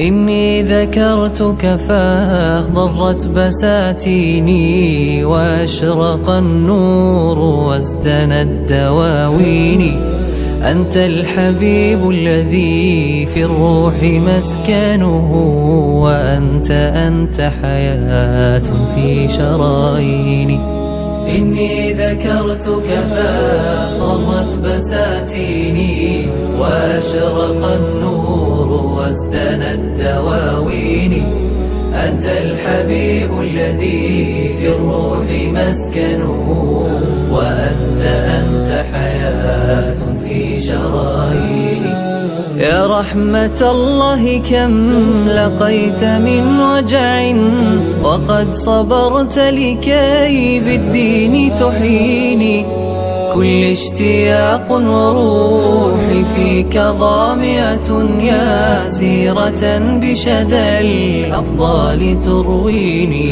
إني ذكرتك فاخضرت بساتيني، وأشرق النور وازدنت دواويني. أنت الحبيب الذي في الروح مسكنه، وأنت حياة في شراييني. إني ذكرتك فاخضرت بساتيني، وأشرق النور وازدنت دواويني. أنت الحبيب الذي في الروح مسكنه، وأنت حياة في شراييني. يا رحمة الله كم لقيت من وجع، وقد صبرت لكي بالدين تحيني. كل اشتياق وروحي فيك ظامئة، يا سيرة بشذا الأفضال ترويني.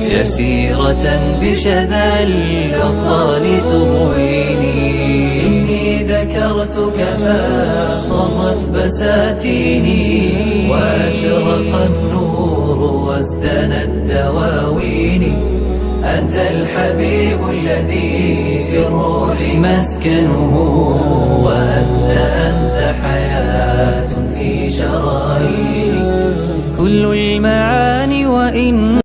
يا سيرة بشذا الأفضال ترويني. إني ذكرتك فاخضرت بساتيني، وأشرق النور وازدنت دواويني. أنت الحبيب الذي في الروح مسكنه، وأنت حياة في شراييني.